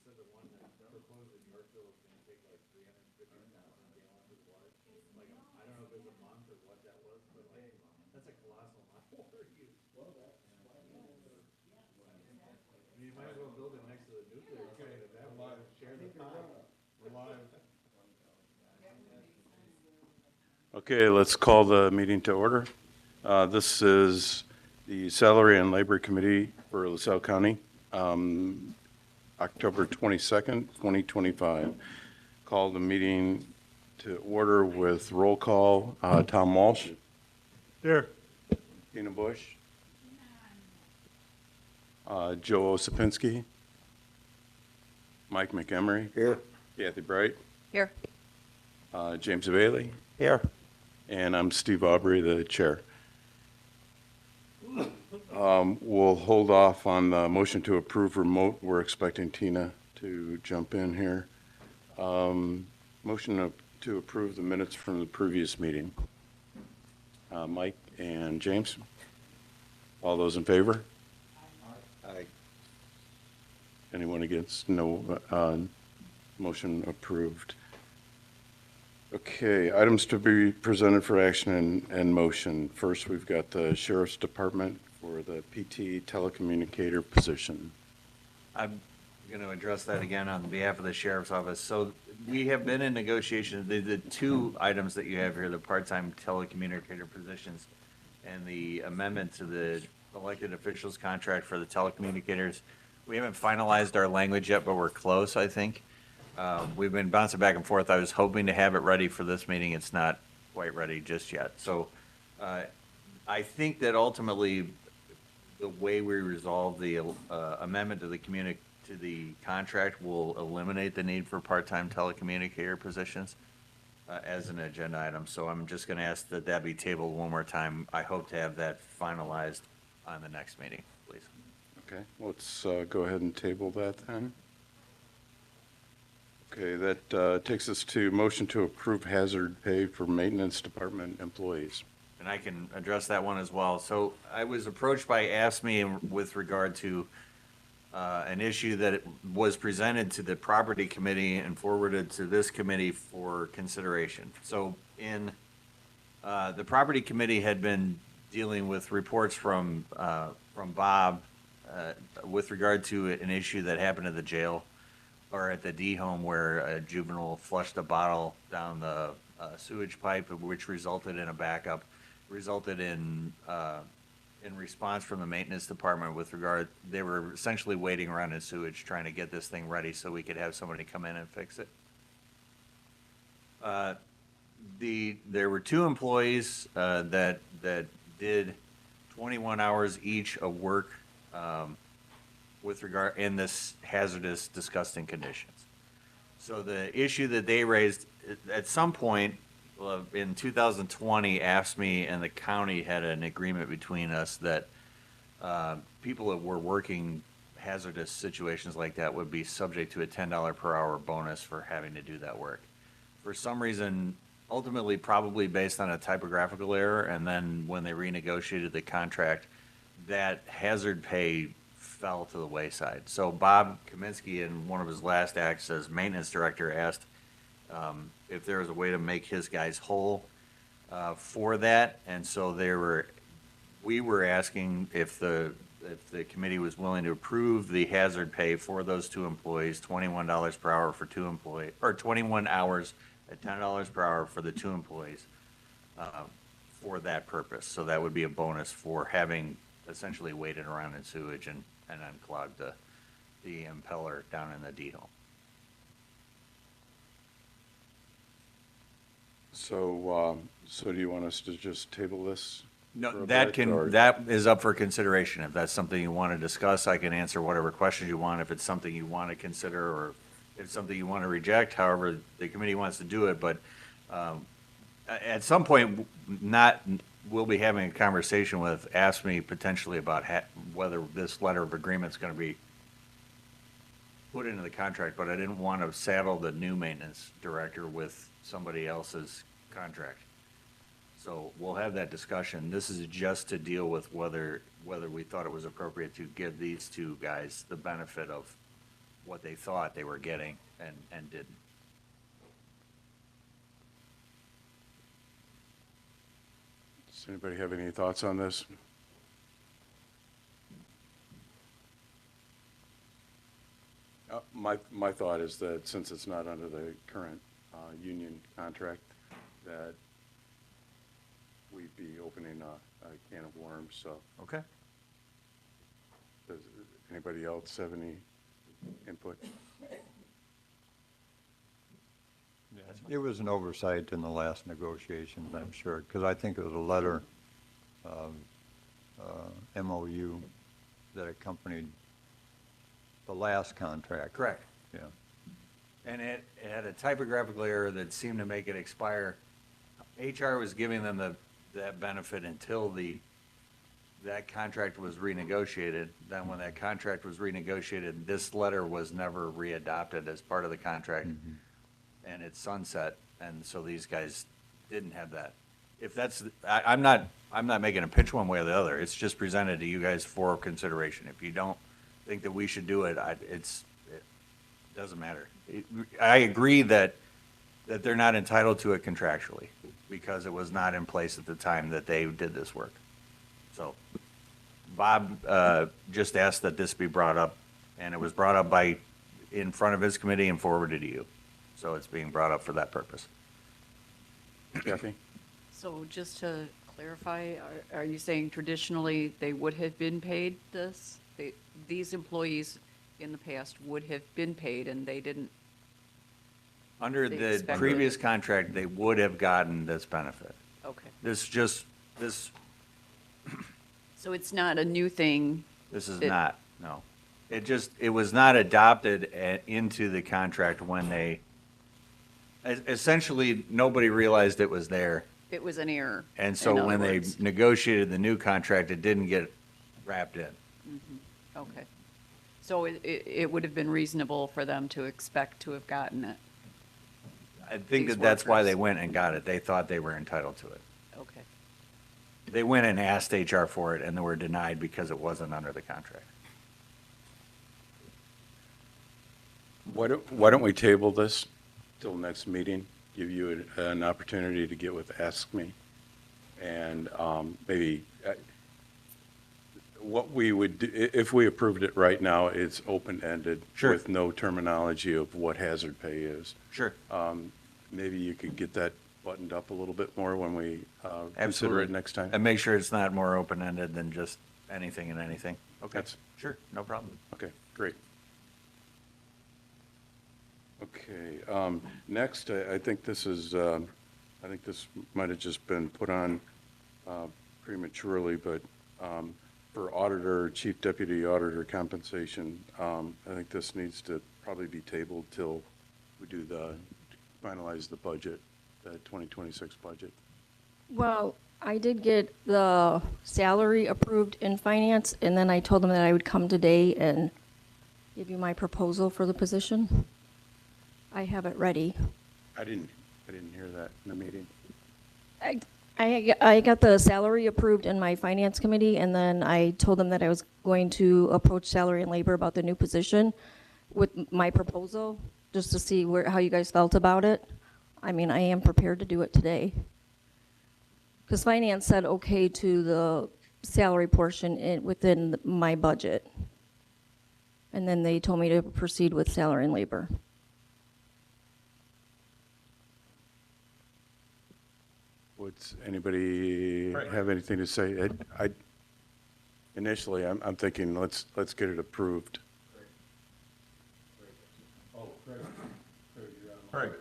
said the one that proposed in Yorkville was gonna take like 350,000 gallons of water. Like, I don't know if it was a month or what that was, but like, that's a colossal amount of water use. Well, that's why You might as well build it next to the nuclear plant at that point, share the pot. we're live. Okay, let's call the meeting to order. This is the Salary and Labor Committee for LaSalle County, October 22nd, 2025. Call the meeting to order with roll call. Tom Walsh. Here. Tina Bush. Joe Osipinski. Mike McEmery. Here. Kathy Bright. Here. James Bailey. Here. And I'm Steve Aubrey, the chair. We'll hold off on the motion to approve remote. We're expecting Tina to jump in here. Motion to approve the minutes from the previous meeting. Mike and James? All those in favor? Aye. Anyone against? No. Motion approved. Okay, items to be presented for action and motion. First, we've got the Sheriff's Department for the PT telecommunicator position. I'm going to address that again on behalf of the Sheriff's Office. So we have been in negotiations, the two items that you have here, the part-time telecommunicator positions and the amendment to the elected officials contract for the telecommunicators. We haven't finalized our language yet, but we're close, I think. We've been bouncing back and forth. I was hoping to have it ready for this meeting. It's not quite ready just yet. So I think that ultimately the way we resolve the amendment to the contract will eliminate the need for part-time telecommunicator positions as an agenda item. So I'm just going to ask that that be tabled one more time. I hope to have that finalized on the next meeting, please. Okay, let's go ahead and table that then. Okay, that takes us to motion to approve hazard pay for maintenance department employees. And I can address that one as well. So I was approached by AFSCME with regard to an issue that was presented to the property committee and forwarded to this committee for consideration. So in the property committee had been dealing with reports from Bob with regard to an issue that happened at the jail or at the D home where a juvenile flushed a bottle down the sewage pipe, which resulted in a backup, resulted in response from the maintenance department with regard, they were essentially waiting around in sewage trying to get this thing ready so we could have somebody come in and fix it. There were two employees that did 21 hours each of work with regard in this hazardous, disgusting conditions. So the issue that they raised at some point in 2020, AFSCME and the county had an agreement between us that people that were working hazardous situations like that would be subject to a $10 per hour bonus for having to do that work. For some reason, ultimately probably based on a typographical error, and then when they renegotiated the contract, that hazard pay fell to the wayside. So Bob Kaminsky, in one of his last acts as maintenance director, asked if there was a way to make his guys whole for that. And so we were asking if the committee was willing to approve the hazard pay for those two employees, $21 per hour for two employees, or 21 hours at $10 per hour for the two employees for that purpose. So that would be a bonus for having essentially waited around in sewage and unclogged the impeller down in the D home. So do you want us to just table this? No, for a that bit, or- that is up for consideration. If that's something you want to discuss, I can answer whatever questions you want. If it's something you want to consider, or if it's something you want to reject, however the committee wants to do it. But at some point, we'll be having a conversation with AFSCME potentially about whether this letter of agreement is going to be put into the contract. But I didn't want to saddle the new maintenance director with somebody else's contract. So we'll have that discussion. This is just to deal with whether we thought it was appropriate to give these two guys the benefit of what they thought they were getting and didn't. Does anybody have any thoughts on this? My thought is that since it's not under the current union contract, that we'd be opening a can of worms, so Okay. does anybody else have any input? It was an oversight in the last negotiations, I'm sure, because I think it was a letter, MOU, that accompanied the last contract. Correct. Yeah. And it had a typographical error that seemed to make it expire. HR was giving them that benefit until that contract was renegotiated. Then when that contract was renegotiated, this letter was never readopted as part of the contract. And it's sunset, and so these guys didn't have that. If that's, I'm not making a pitch one way or the other. It's just presented to you guys for consideration. If you don't think that we should do it, it doesn't matter. I agree that they're not entitled to it contractually because it was not in place at the time that they did this work. So Bob just asked that this be brought up, and it was brought up in front of his committee and forwarded to you. So it's being brought up for that purpose. Kathy? So just to clarify, are you saying traditionally they would have been paid this? These employees in the past would have been paid and they didn't? Under They the expected- previous contract, they would have gotten this benefit. Okay. This So it's not a new thing? is It- not, no. It was not adopted into the contract when essentially, nobody realized it was there. It was an error? And in so other when they words. negotiated the new contract, it didn't get wrapped in. Okay. So it would have been reasonable for them to expect to have gotten it? I think These that's why they workers. went and got it. They thought they were entitled to it. Okay. They went and asked HR for it, and they were denied because it wasn't under the contract. Why don't we table this till next meeting? Give you an opportunity to get with Ask Me. And maybe what we would, if we approved it right now, it's open-ended. Sure. With no terminology of what hazard pay is. Sure. Maybe you could get that buttoned up a little bit more when we consider Absolutely. it next time. And make sure it's not more open-ended than just anything and anything. Okay, That's- sure, no problem. Okay, great. Okay, next, I think this is, I think this might have just been put on prematurely, but for auditor, chief deputy auditor compensation, I think this needs to probably be tabled till we do finalize the budget, the 2026 budget. Well, I did get the salary approved in finance, and then I told them that I would come today and give you my proposal for the position. I have it ready. I didn't hear that in the meeting. I got the salary approved in my finance committee, and then I told them that I was going to approach salary and labor about the new position with my proposal, just to see how you guys felt about it. I mean, I am prepared to do it today. Because finance said okay to the salary portion within my budget. And then they told me to proceed with salary and labor. Would anybody have anything to say? Initially, I'm thinking, let's get it approved. Right.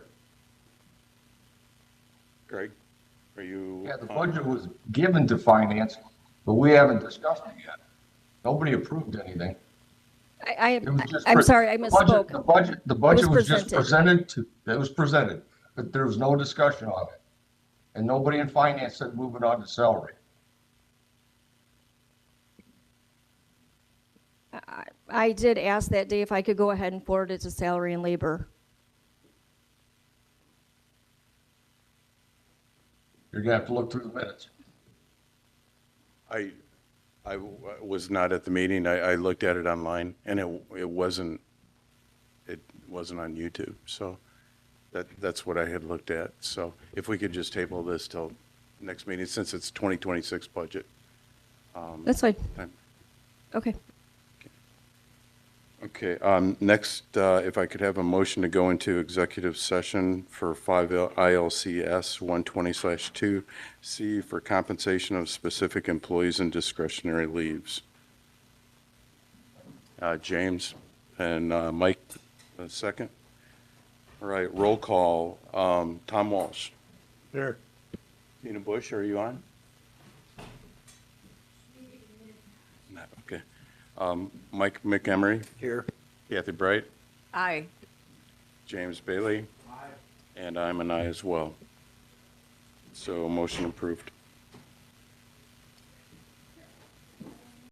Greg, are you? Yeah, the budget was given to finance, but we haven't discussed it yet. Nobody approved anything. It was just I'm sorry, I the budget- misspoke. The budget was presented. just it was presented, but there was no discussion on it. And nobody in finance said moving on to salary. I did ask that day if I could go ahead and forward it to salary and labor. You're gonna have to look through the minutes. I was not at the meeting. I looked at it online, and it wasn't it wasn't on YouTube. So that's what I had looked at. So if we could just table this till next meeting, since it's 2026 budget. That's fine. time. Okay. Okay, next, if I could have a motion to go into executive session for 5 ILCS 120/2C for compensation of specific employees and discretionary leaves. James and Mike, a second. All right, roll call. Tom Walsh. Here. Tina Bush, are you on? No, okay. Mike McEmery, Here. Kathy Bright, Aye. James Bailey. And I'm an aye as well. So motion approved.